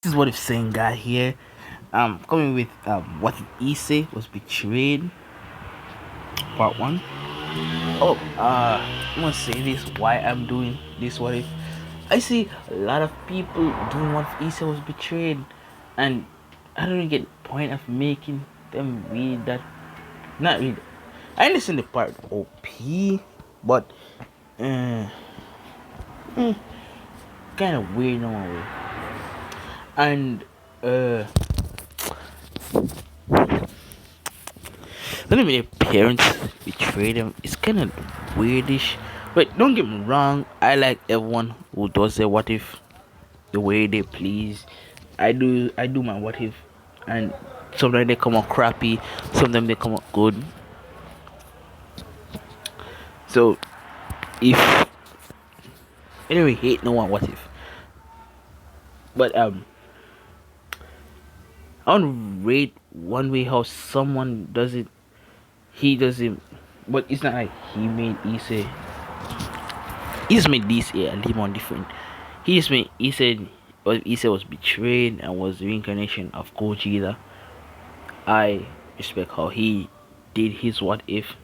is what if saying got here. Coming with what if Issei was betrayed, part one. Oh, I'm gonna say this. Why I'm doing this? What if I see a lot of people doing what if Issei was betrayed, and I don't really get the point of making them read that. Not read. I understand the part OP, but uh, kind of weird in a way. And uh, when their parents betray them, it's kind of weirdish. But don't get me wrong, I like everyone who does their what if the way they please. I do my what if, and sometimes they come out crappy, sometimes they come out good. So if anyway, hate no one what if, but I want to rate one way how someone does it. He does it, but it's not like he made Issei. He just made this year and him on different. He just made Issei. Well, Issei was betrayed and was the reincarnation of Gogeta. I respect how he did his what if.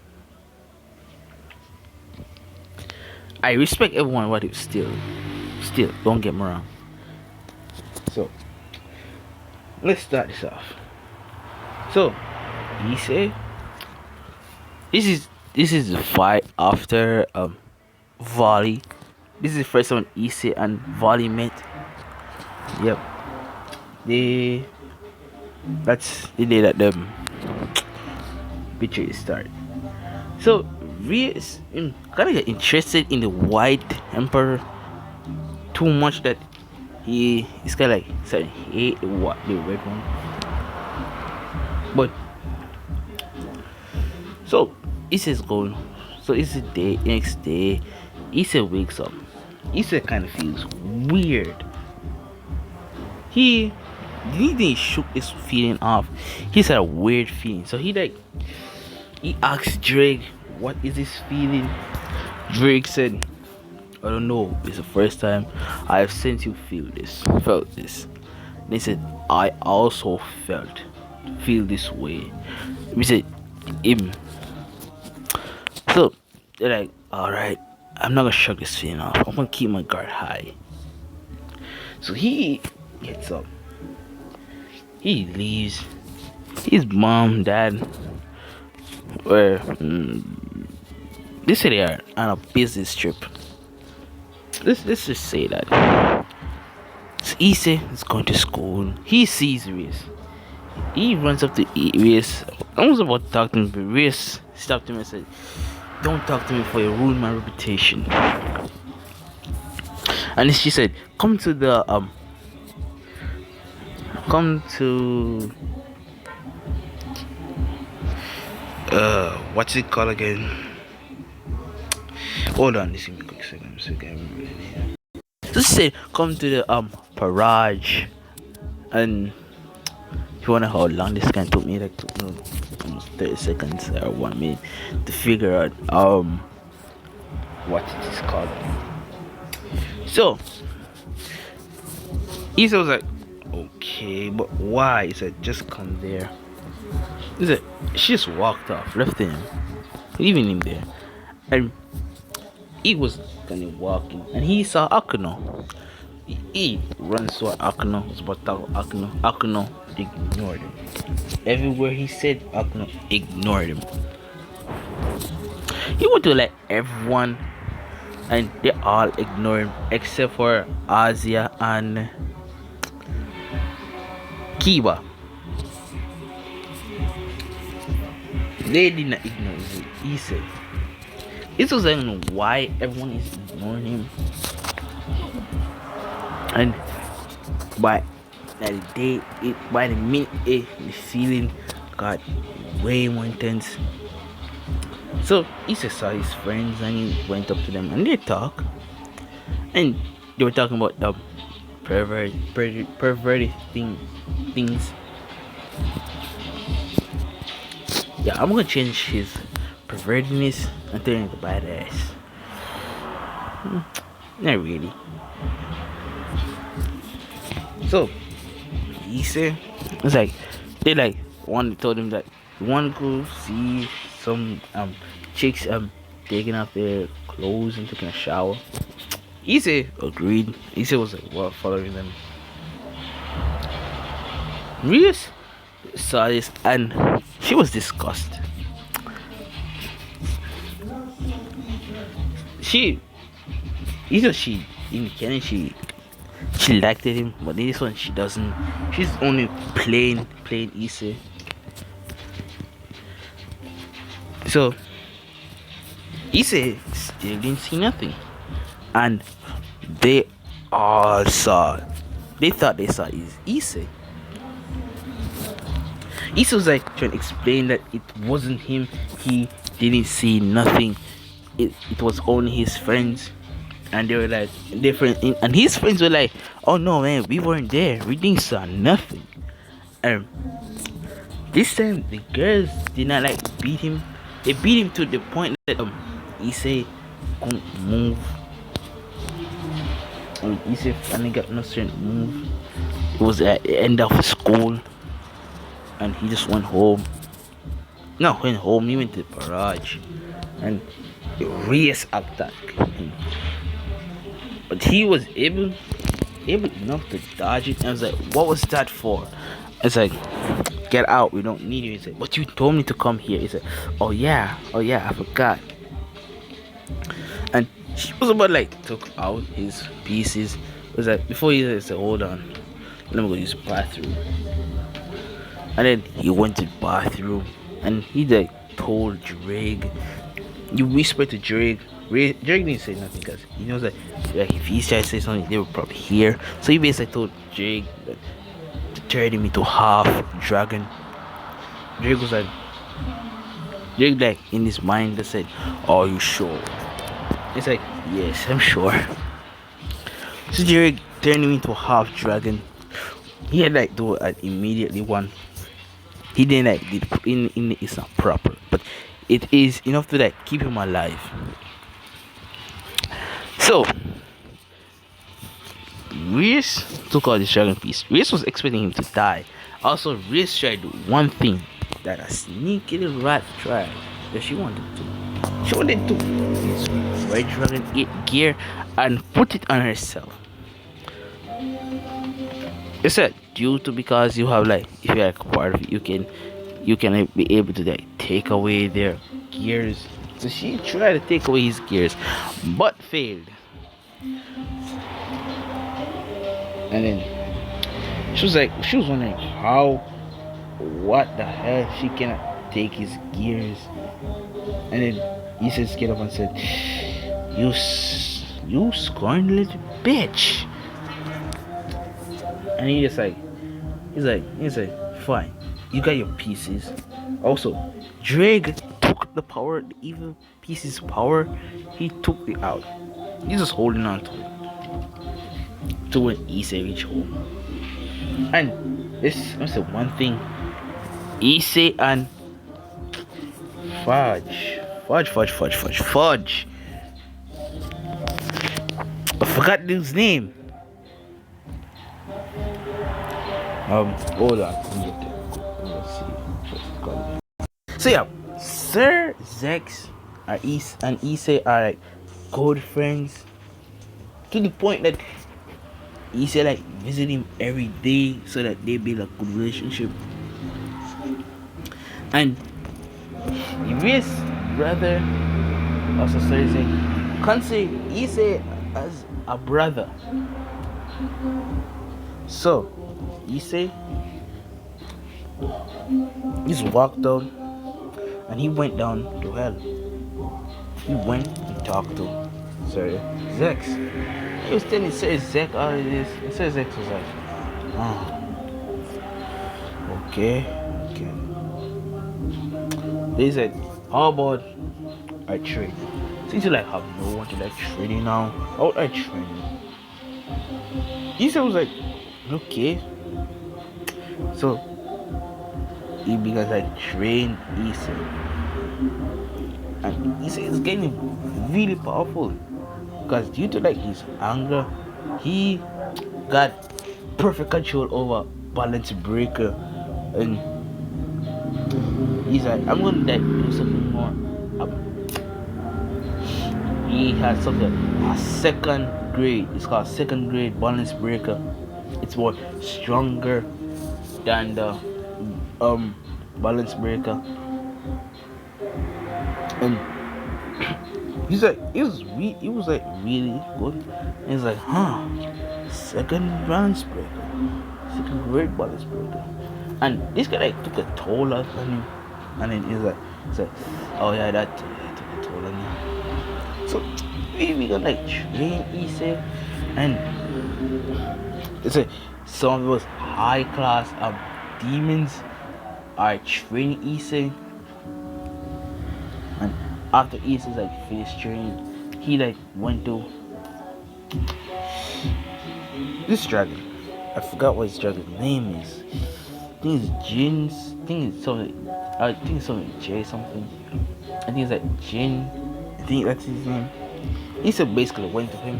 I respect everyone what if still don't get me wrong. So let's start this off. So Issei, this is the fight after Vali. This is the first time Issei and Vali met. Yep. They That's the day that the picture started. So Rios kind of get interested in the White Emperor too much that he is kind of like starting to hate the red one. But so Issei's going. So it's the day next day. Issei wakes up. Issei kind of feels weird. He didn't shook this feeling off. He's had a weird feeling. So he asked Drake, "What is this feeling?" Drake said, "I don't know. It's the first time I have sensed you felt this." They said, "I also feel this way." We said, "Him." So they're like, "All right, I'm not gonna shut this feeling off. I'm gonna keep my guard high." So he gets up. He leaves. His mom, dad, where they say they are on a business trip. Let's just say that. So Issei is going to school. He sees Reese. He runs up to Reese. I was about to talk to him, but Reese stopped him and said, "Don't talk to me for you ruin my reputation." And she said, come to what's it called again? Hold on, this is a quick second. So I remember the name. So she said, "Come to the barrage." And if you wonder how long this can took me, like almost 30 seconds or 1 minute to figure out what it is called. So Issa was like, "Okay, but why?" He said, "Just come there." He said, she just walked off, left him, leaving him there. And he was kind of walking, and he saw Akuno. He runs to Akuno, was about to talk to Akuno. Akuno ignored him. Everywhere he said, Akuno ignored him. He went to like everyone, and they all ignored him except for Asia and Kiba. They did not ignore him. He said, "This was I don't know why everyone is ignoring him." And by by the minute, the feeling got way more intense. So Issa saw his friends and he went up to them and they talk. And they were talking about the perverted things. Yeah, I'm gonna change his pervertedness and turn it into badass. Not really. So Issei, it's like they like one told him that one go see some chicks taking off their clothes and taking a shower. Issei agreed. Issei was like, well, following them. Rias saw this and she was disgusted. She, either she in Kenny she liked him, but this one she doesn't. She's only plain Issei. So Issei still didn't see nothing, and they all saw. They thought they saw is Issei. Issei was like trying to explain that it wasn't him. He didn't see nothing. It was only his friends, and they were like different. And his friends were like, "Oh no, man, we weren't there. We didn't saw nothing." And this time the girls did not like beat him. They beat him to the point that Issei couldn't move. And Issei finally got no strength to move. It was at the end of school, and he just went home. No, went home. He went to the garage, and the race attacked him. But he was able enough to dodge it. And I was like, "What was that for?" It's like, "Get out. We don't need you." He said, "But you told me to come here." He said, oh yeah, I forgot." And she was about like took out his pieces. It was like before he said, "Hold on, let me go use the bathroom." And then he went to the bathroom and he like told Drake. You whispered to Drake. Drake didn't say nothing because he knows that like if he tried to say something, they would probably hear. So he basically told Drake that to turn him into half dragon. Drake was like, in his mind, that said, "Are you sure?" It's like, "Yes, I'm sure." So Drake turned him into a half dragon. He had like do it immediately one. He didn't like in it's not proper, but it is enough to like keep him alive. So Reese took out the dragon piece. Reese was expecting him to die. Also, Reese tried one thing that a sneaky little rat tried that she wanted to. She wanted to use Red Dragon gear and put it on herself. It's said due to because you have like if you're like part of it, you can like, be able to like take away their gears. So she tried to take away his gears, but failed. And then she was wondering what the hell she cannot take his gears. And then he said, get up and said, you scorned little bitch. And he's like, fine, you got your pieces. Also, Drake took the power, the evil pieces power. He took it out. He's just holding on to it. To when Issei reach home. And this I'm saying one thing. Issei and Fudge. I forgot his name. Hold on. Let's see. So yeah, Sir Zex and Issei are like good friends to the point that Issei like visit him every day so that they build a good relationship. And his brother also says consider Issei as a brother. So Issei just walked down and he went down to hell. He went and talked to Sir Zex. He was telling Sir Zex all of this. And Sir Zex was like, okay. They said, how about I trade? Since you like have no one to like trading now, how about I trade? Issei was like, okay. So he began like train Issei. And Issei is getting really powerful. Because due to like his anger, he got perfect control over balance breaker, and he's like, I'm gonna like do something more. He has something a second grade. It's called second grade balance breaker. It's more stronger than the balance breaker, and he's like, it was like really good. And he's like, second balance breaker, second grade balance breaker, and this guy like took a toll on him, and then he's like, oh yeah, that took a toll on him. So we got like train Issei, and it's like some of those high class demons are training Issei, and after Issei's like finished training, he like went to this dragon. I forgot what his dragon's name is. I think it's Jin's. I think it's something. I think it's something J something. I think it's like Jin. I think that's his name. Issei basically went to him,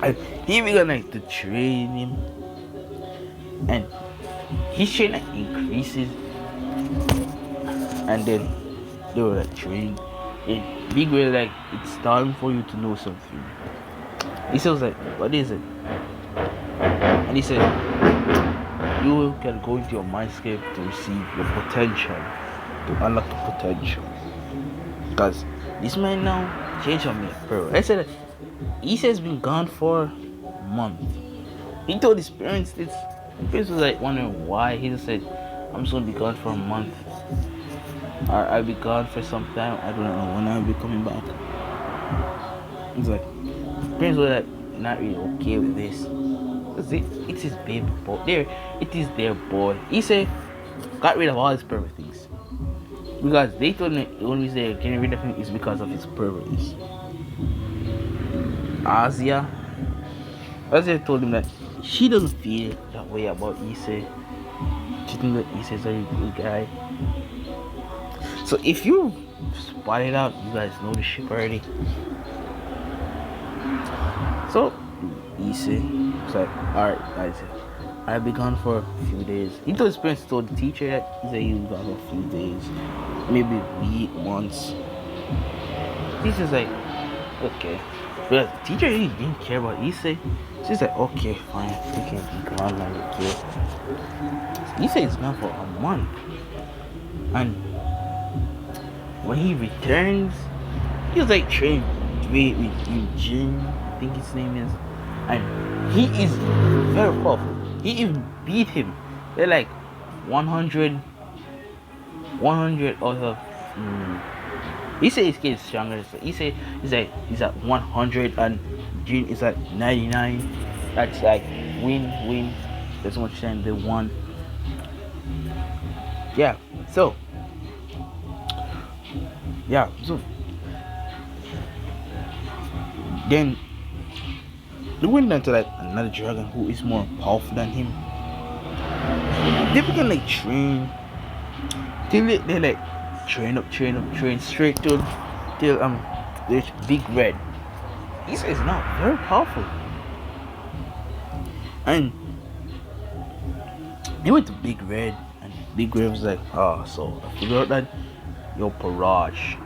and he began like to train him, and his training like, increases, and then they were like trained. And big way like it's time for you to know something. Issei was like, what is it? And he said, you can go into your mindscape to receive your potential, to unlock the potential. Because this man now changed on me forever. I said, Issei's been gone for a month. He told his parents this. His parents was like wondering why. He just said, I'm just gonna be gone for a month. Or I'll be gone for some time. I don't know when I'll be coming back. He's like, his parents were like not really okay with this. It's his baby boy. It is their boy. Issei got rid of all his pervert things. Because they told me the only reason they're getting rid of him is because of his pervertness. Asia told him that she doesn't feel that way about Issei. She thinks that Issei's a good guy. So if you spot it out, you guys know the shit already. So Issei was like, alright guys, I'll be gone for a few days. He told his parents, told the teacher that he said he was gone for a few days, maybe a week once. Teacher's like, okay. But the teacher really didn't care about Issei. She's like, okay, fine, you can be gone like a kid. Issei is gone for a month. And when he returns, he was like trained with Jin, I think his name is. And he is very powerful. He even beat him. They're like 100 out of Issei is getting stronger. So Issei is like he's at 100 and Jin is at 99. That's like win. There's so much time they won. So then they went down to like another dragon who is more powerful than him. They began like train till they like train straight till there's Big Red. Issei is now very powerful. And they went to Big Red, and Big Red was like, so I figured out that your Parage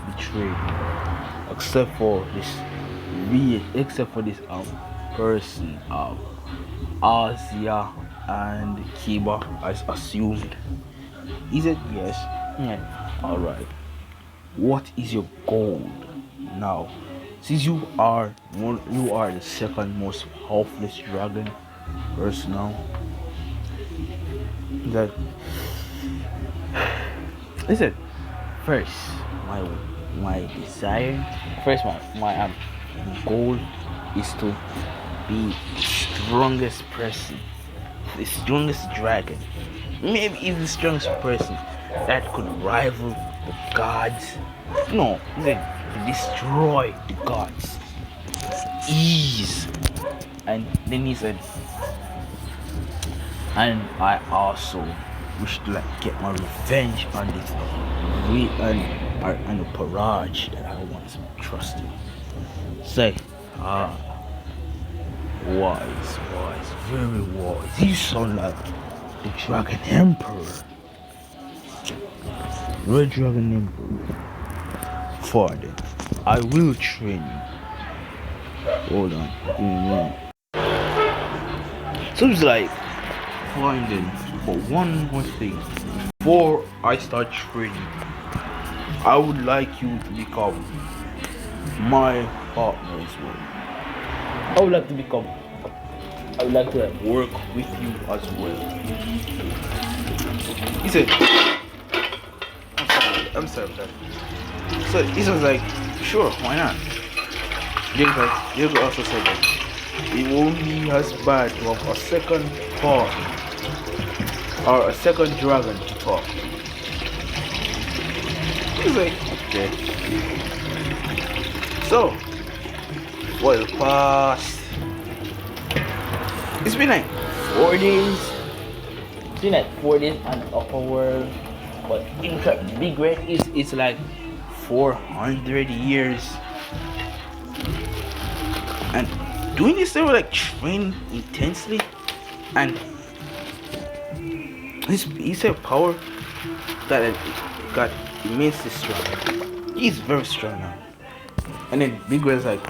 betrayed me. Except for this person of Asia and Kiba, I assumed. He said yes. Yeah. Alright. What is your goal now? Since you are the second most powerful dragon person now. That listen, first my desire, first my goal is to be the strongest person, the strongest dragon, maybe even the strongest person that could rival the gods. No, to destroy the gods with ease. And then he said, and I also wish to like get my revenge on this and the Parage that I once trusted. Say, wise, very wise. You sound like the Dragon Emperor. Red Dragon Emperor. Father, I will train you. Hold on, give me a minute. So it's like finding, but one more thing. Before I start training, I would like you to become my partner as well. I would like to become. I would like to like, work with you as well. He said, I'm sorry for that. So he was like, sure, why not? Diego also said that it won't be as bad to have a second part or a second dragon to talk. He's like, okay. So, well, past. It's been like 4 days. It's been like 4 days on the upper world. But in fact, Big Red is like 400 years. And doing this, they were like trained intensely. And he's a power that got immensely strong. He's very strong now. And then Big Red's like,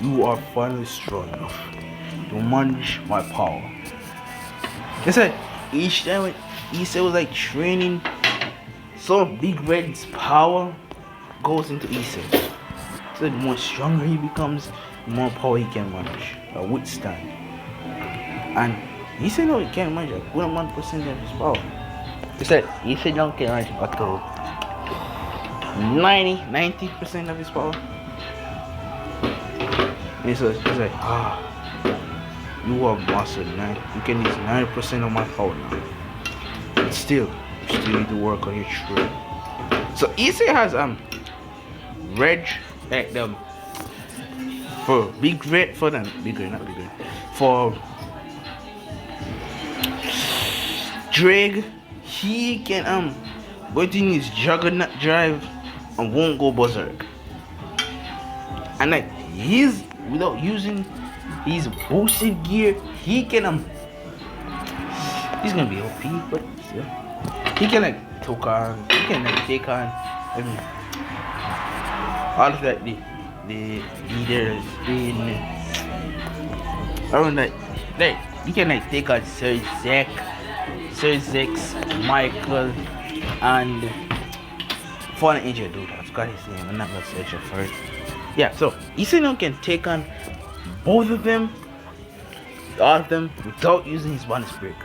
you are finally strong enough to manage my power. They said each time when Issei was like training, so Big Red's power goes into Issei. So the more stronger he becomes, the more power he can manage or withstand. And Issei no, he can't manage like 1% of his power. They said Issei now can manage up to 90% of his power. And so he's like, you are mastered 9. You can use 90% of my power now. But still, you still need to work on your trade. So Issei has red like them for Big Red for them bigger, not bigger. For Drake, he can go in his juggernaut drive and won't go berserk. And like he's without using his boosted gear, he can he's gonna be OP, but still he can like take on all of that the leaders in around that he can like take on Sir Zex, Michael, and Fallen Angel dude. I forgot his name. I'm not gonna search it for it. Yeah, so Issei can take on both of them, all of them, without using his bonus break,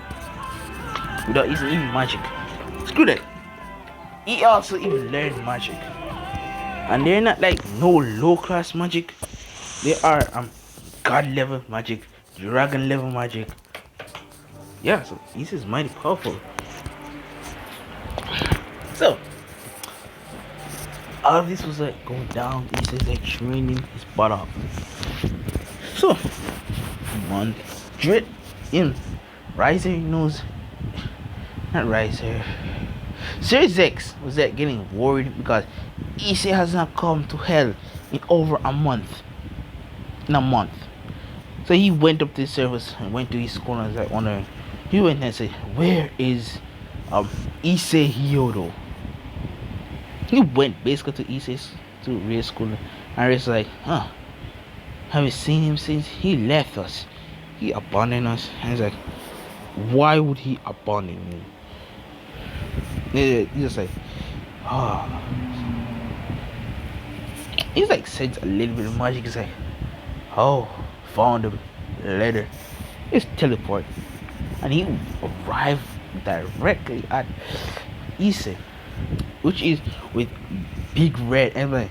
without using even magic. Screw that. He also even learned magic, and they're not like no low class magic. They are god level magic, dragon level magic. Yeah, so Issei's mighty powerful. So all of this was like going down. Issei's like training his butt off. So one Drit in Riser knows, not Riser, Sir Zex was like getting worried because Issei has not come to hell in over a month. So he went up to the service and went to his school and was like wondering. He went and said, where is Issei Hyodo? He went basically to Issei's to real school and it's like, haven't seen him since he left us. He abandoned us. And he's like, why would he abandon me? He's just like, he's like said a little bit of magic. He's like, found him later. It's teleport. And he arrived directly at Issei, which is with Big Red, and like,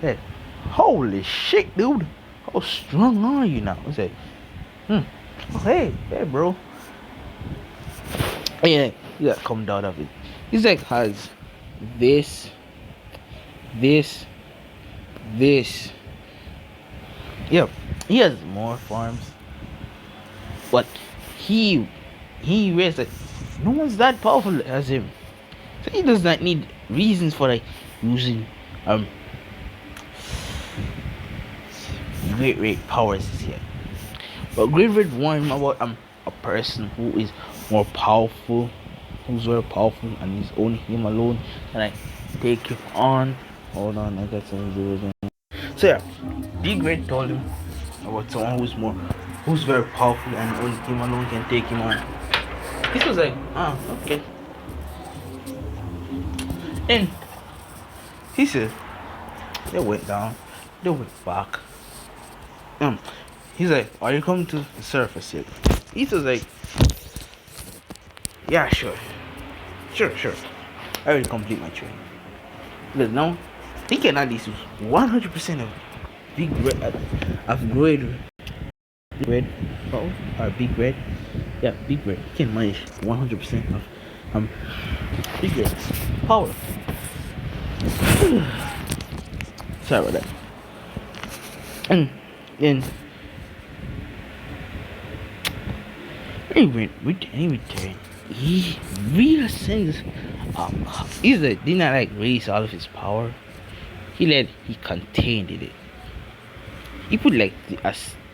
hey, holy shit, dude, how strong are you now? I say, hey, bro. Yeah, you got come down of it. He's like has this. Yeah, he has more farms, but he realized that no one's that powerful as him. So he does not need reasons for like using great powers yet. But Griffith warned him about a person who is more powerful, who's very powerful, and is only him alone. And I take him on. Hold on, I got something to do with him. So yeah, Big Red told him about someone who's very powerful, and only him alone can take him on. This was like, okay. And he said they went down, they went back. He's like, are you coming to the surface yet? He was like, yeah, sure. I already complete my training. But now, he can at least use 100% of big red, of red, or big red. Yeah, big red. He can manage 100% of big red's power. Sorry about that. And then he returned. He reascends. He did not like raise all of his power. He contained it. He put like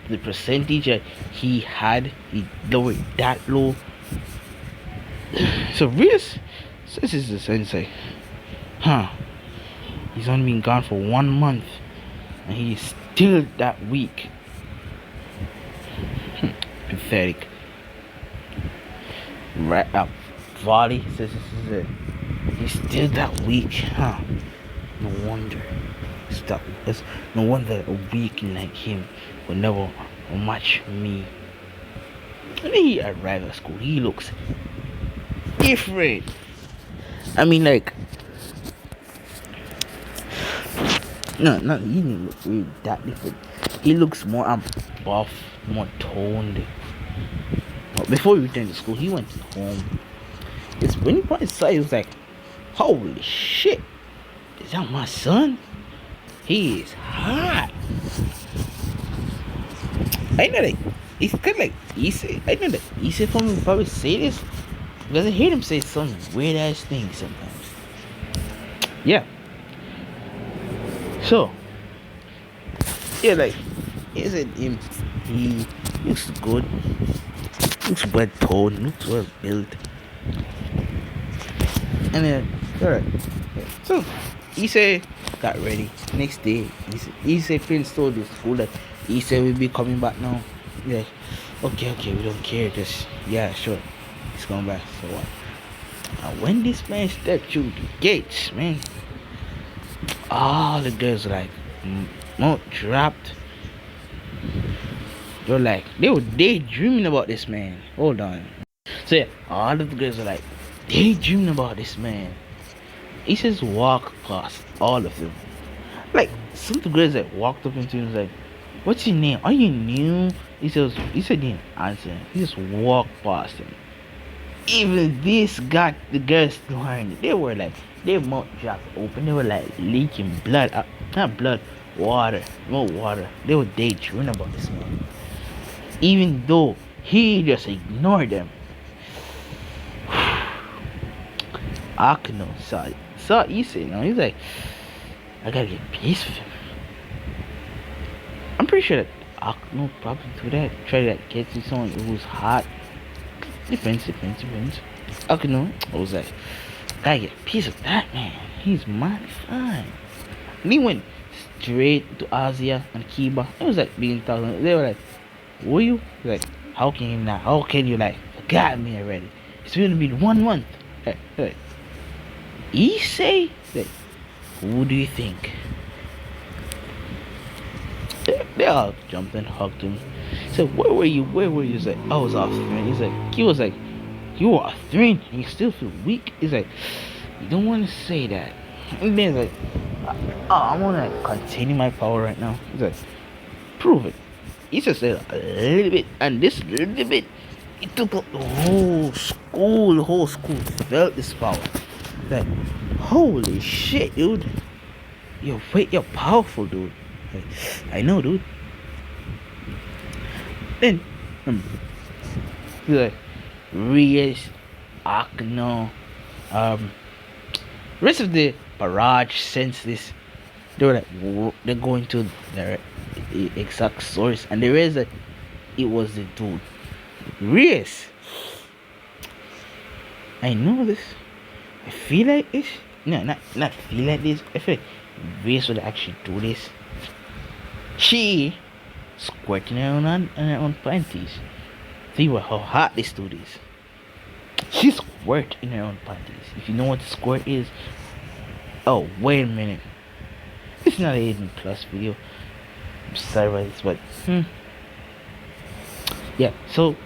the percentage that he had. He lowered that low. So Reus says is the sense like, he's only been gone for 1 month, and he's still that weak. Pathetic. Right up. Vali says this is it. He's still that weak, No wonder. No wonder a weak like him will never match me. And then he arrived at school. He looks different. I mean, like, no, he didn't look really that different. He looks more buff, more toned. But before he returned to school, he went home. It's when he put inside, he was like, holy shit, is that my son? He is hot. I know that it's kind of like Issei. I know that Issei from him probably say this because I hear him say some weird ass things sometimes. Yeah. So, yeah, like, isn't him? He looks good. Looks well toned. Looks well built. And then, alright. So, Issei got ready. Next day, Issei friends told the school that Issei will be coming back now. Yeah. Okay, we don't care. Just, yeah, sure. He's coming back. So what? And when this man stepped through the gates, man, all the girls were like, dropped. They were daydreaming about this man. Hold on. So yeah, all of the girls were like daydreaming about this man. He just walked past all of them. Like some of the girls that walked up into him was like, what's your name? Are you new? He said he didn't answer. He just walked past him. Even this got the girls snoring. They were like, their mouth dropped open. They were like leaking blood. Not blood, water. More water. They were daydreaming about this man. Even though he just ignored them. Akino saw Issei now. He's like, I gotta get peace with him. I'm pretty sure that Akino probably do that. Try to get to someone who's hot. Depends. Akino was like, gotta get a piece of that man. He's mighty fine. And he went straight to Asia and Kiba. It was like being talking. They were like, who are you? Like, how can you not? How can you like forgot me already? It's gonna be 1 month. Hey. Issei? Like, who do you think? They all jumped and hugged him. He said, where were you? He's like, I was off throne. He was like, you were off throne and you still feel weak? He's like, you don't want to say that. And then he's like, I want to continue my power right now. He's like, prove it. He just said a little bit, and this little bit, it took up the whole school felt this power. Like, holy shit, dude. You're powerful, dude. Like, I know, dude. Then, he's like, Rias, Akno, rest of the barrage sense this. They were like, they're going to their exact source, and there is a it was the dude. Reese. I know this. I feel like this. No, not feel like this. I feel like Reese would actually do this. She squirting her own panties. Think about how hot this dude is. She squirt in her own panties. If you know what the squirt is. Oh, wait a minute. It's not an 18 plus video. I'm sorry about this, but yeah. So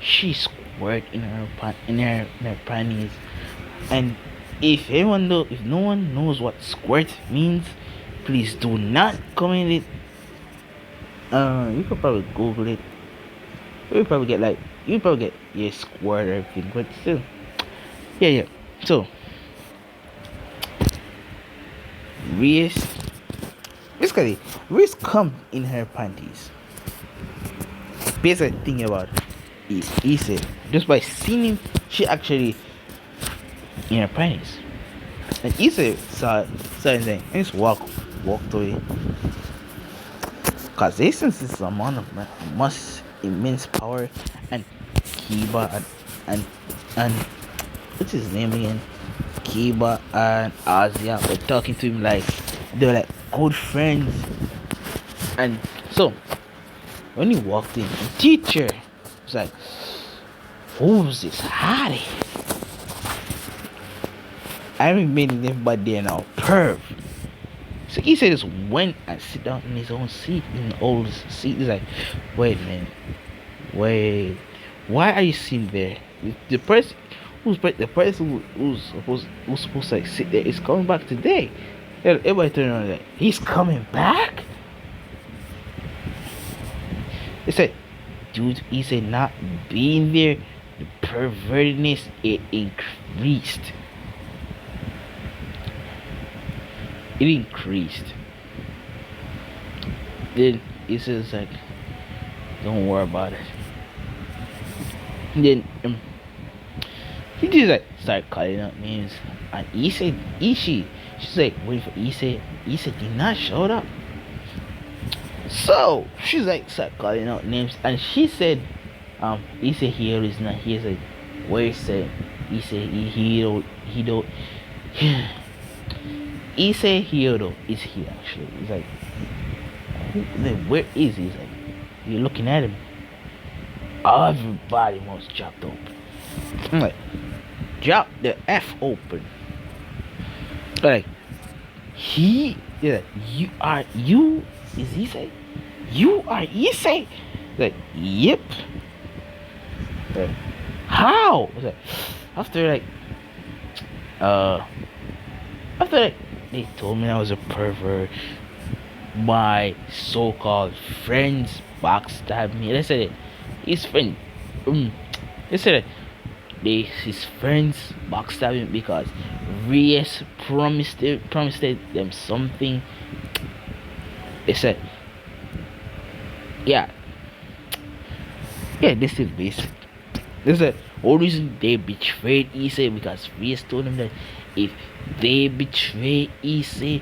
she squirt in her panties, and if no one knows what squirt means, please do not comment it. You could probably Google it. You probably get your squirt or everything, but still, yeah. So Reese, basically, Reese come in her panties. Basic thing about is Issei, just by seeing him, she actually in her panties. And Issei saw him saying, and just walked away. Cause they sense this amount of immense power, and Kiba and what's his name again? Kiba and Asia were talking to him like they were like good friends. And so when he walked in, the teacher was like, "Who's this Harry?" I haven't made anybody there now, perv. So he said just went and sit down in his own seat, in the old seat. He's like, wait man, wait, why are you sitting there? The person who's supposed to like sit there is coming back today. Everybody turned around like, he's coming back? They said, dude, he said not being there, the pervertedness, it increased. It increased. Then he says like, don't worry about it. And then he just like start calling out names, and Ishii, she's like waiting for Issei. Issei did not show up. So she's like start calling out names, and she said, Issei here is not here. Like, where is it? Issei he don't. Issei Hyodo is here actually. He's like, where is he? He's like, you're looking at him. Everybody must drop open. I'm like, drop the F open. Like, you is Issei? You are Issei? Like, yep. Like, how? Like, after they told me I was a pervert. My so-called friends backstabbed me. They said it. His friend, they said it. His friends backstabbed him because Reyes promised them something. They said, yeah, this is basic. This is the only reason they betrayed Issei, because Reyes told them that if they betray Issei,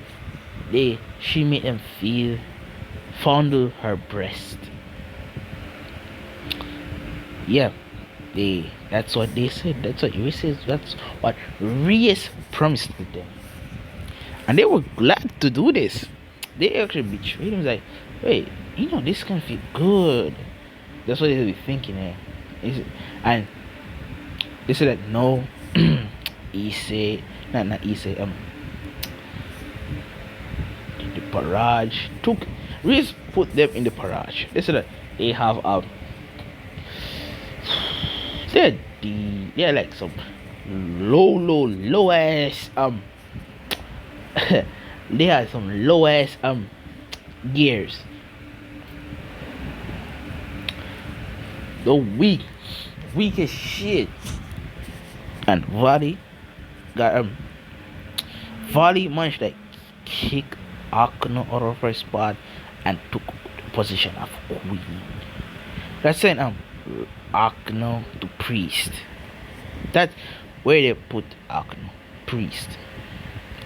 she made them fondle her breast. Yeah, that's what they said. That's what Reyes says. That's what Reyes promised to them, and they were glad to do this. They actually betrayed him. Like, wait, this can feel good. That's what they were thinking. And they said that no, Issei, not Issei, the barrage Reyes put them in the barrage. They said that they have they're like some low ass they have some low ass gears. The weak as shit. And Vali managed to kick Akano out of her spot and took the position of queen. That's sent Akano to priest. That's where they put Akano, priest.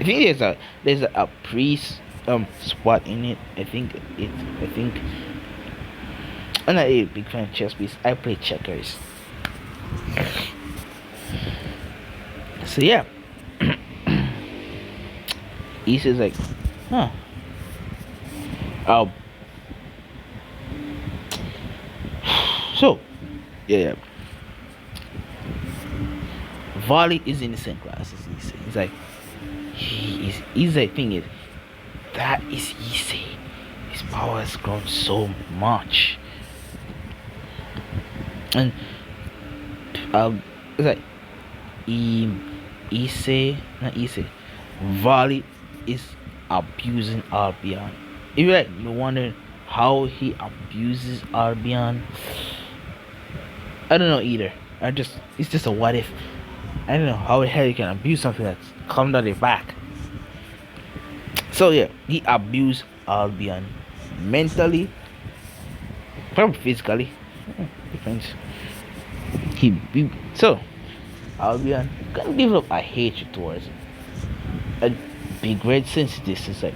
I think there's a priest spot in it. I think I'm not a big fan of chess piece. I play checkers. So yeah, Issei's like, huh. Um. So yeah, yeah. Vali is in the same class as Issei. He's like, he's like, thing is, that is Issei. His power has grown so much. And it's like, Issei, not Issei, Vali is abusing Albion. If you're wondering how he abuses Albion, I don't know either. It's just a what if. I don't know how the hell you can abuse something that's come down their back. So yeah, he abused Albion mentally, probably physically. Depends. So Albion kind of develop a hatred towards him. A big red since this is like,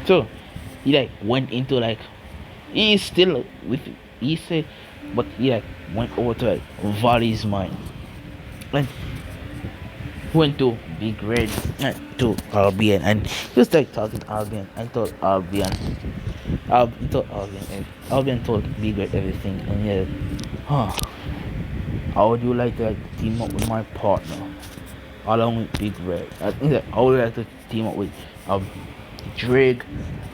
so he like went into like, he is still with Issei, but he like went over to like Vali's mind and went to Big Red to Albion, and he was like talking to Albion and told Albion, he told Albion, and Albion told Big Red everything, and he said, huh, how would you like to like team up with my partner along with Big Red? I think that I would like to team up with Drake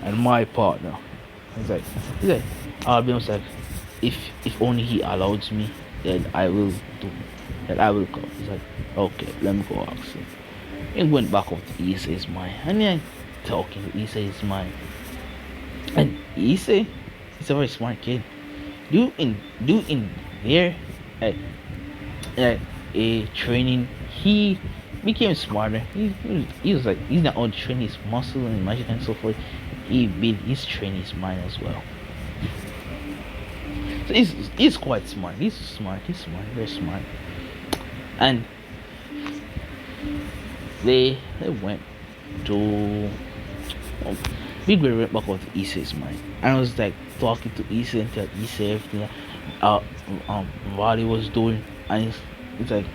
and my partner. He's like Albion was like, if only he allows me, then I will do, then I will come. He's like, okay, let me go ask him. He went back up to Issei's mind, and then talking to Issei's mind. And Issei is a very smart kid. Do in there a training, he became smarter. He was like, he's not only training his muscle and magic and so forth, he's training his mind as well. So he's quite smart. He's smart, very smart. And they went to Big Red went back out to Issei's mind. And I was like talking to Issei and tell Issei everything Vali was doing, and it's like,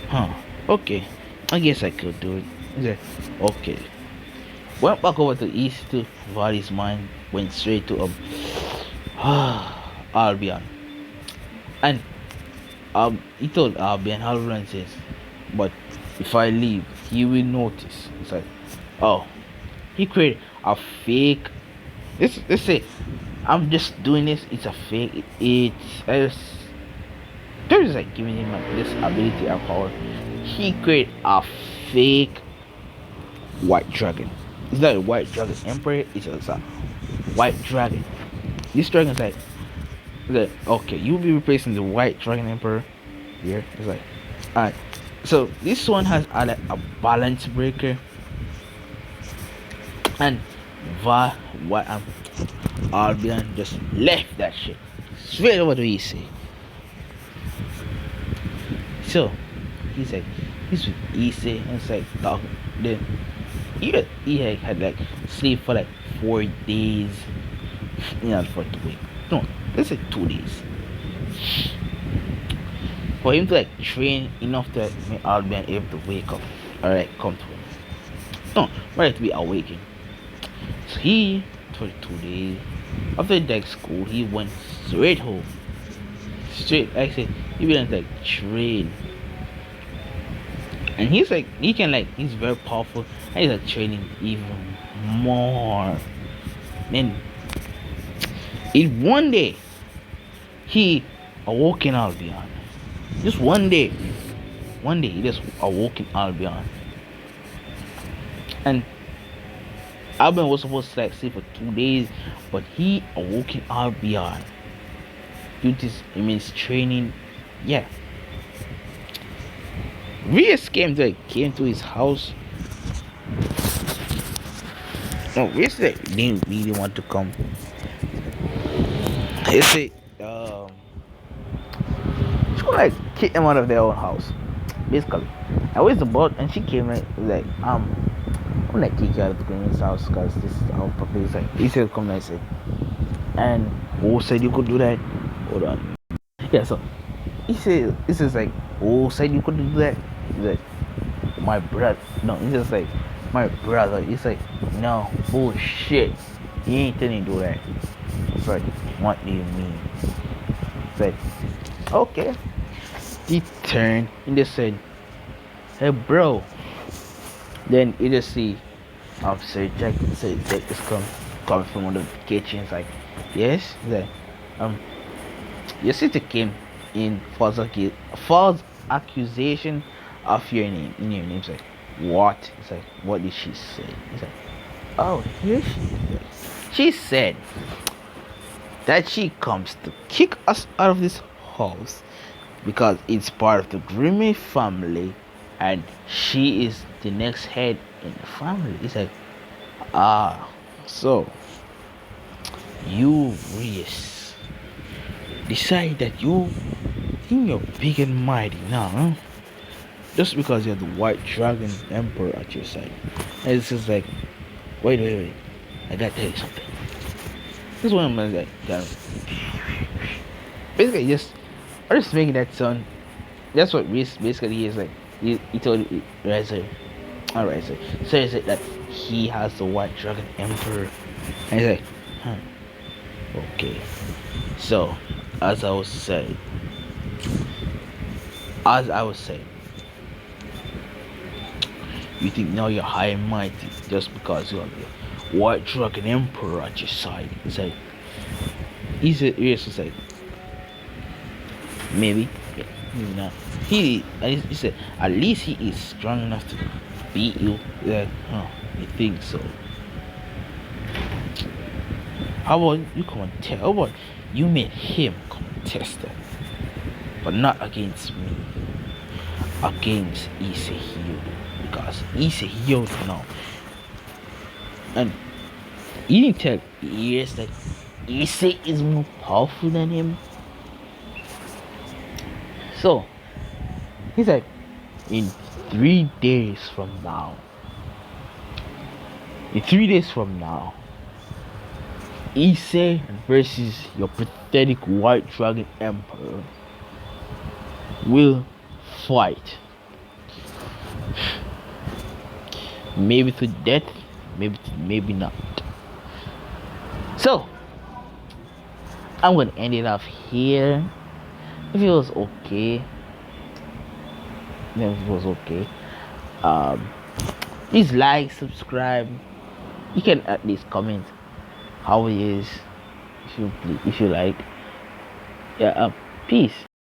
huh, okay, I guess I could do it. He's like, okay. Went back over to East to Vali's mind, went straight to Albion. And he told Albion says, but if I leave, he will notice. It's like, oh, he created a fake. Let's say, I'm just doing this. It's a fake. There's like giving him like this ability or power. He created a fake white dragon. It's not a white dragon emperor. It's just a white dragon. This dragon's like, okay, you'll be replacing the white dragon emperor here. It's like, alright. So this one has like a balance breaker, and Albion just left that shit straight over to Issei. So he's with Issei, and it's like talking. Then he had like sleep for like 4 days, for 2 weeks. No, let's say 2 days. For him to like train enough to make Albion able to wake up, alright, come to him. No, right, to be awakened. So he, for 2 days, after like school, he went straight home. Straight, actually, he went like train. And he's like, he's very powerful, and he's like training even more. Then, one day, he awoke in Albion. Just one day, he just awoke in Albion. And Albion was supposed to like sleep for 2 days, but he awoke in Albion due to his immense training. Yeah. Rias came to his house. No, Rias didn't really want to come. He said, she could like kick them out of their own house, basically. I was about, and she came like, I'm gonna kick you out of the Green's house because this is our property. Like, he said, come and say, And who said you could do that? Hold on. Yeah, so he says like, who said you couldn't do that? He's like, my brother. No, he's just like, my brother. He's like, no, bullshit. He ain't telling you to do that. It's like, what do you mean? It's like, okay. He turned and they said, hey bro. Then he just see Officer Jack said Jack is coming from one of the kitchens like, yes? He's like, your sister came in false accusation of your name in your name. It's like, what? It's like, what did she say? It's like, oh, here she is. She said that she comes to kick us out of this house because it's part of the Grimmie family and she is the next head in the family. It's like, ah, so you Reese decide that you think you're big and mighty now, huh? Just because you have the white dragon emperor at your side. And it's just like, wait, I gotta tell you something. This one of them like, basically I'm just making that sound. That's what Reese basically is like. He told Razor, alright, so he said that he has the white dragon emperor. And he's like, huh, okay. So, as I was saying, you think now you're high and mighty just because you have the white dragon emperor at your side. It's like, he's like, maybe not. He said at least he is strong enough to beat you. Like, huh, you think so? How about you come and tell? How about you made him contestant, but not against me, against Issei because Issei now, and you didn't tell ears that Issei is more powerful than him. So he's like, in 3 days from now, Issei versus your pathetic white dragon emperor will fight. Maybe to death, maybe not. So I'm gonna end it off here. If it was okay, please like, subscribe. You can at least comment how it is if you like. Yeah, peace.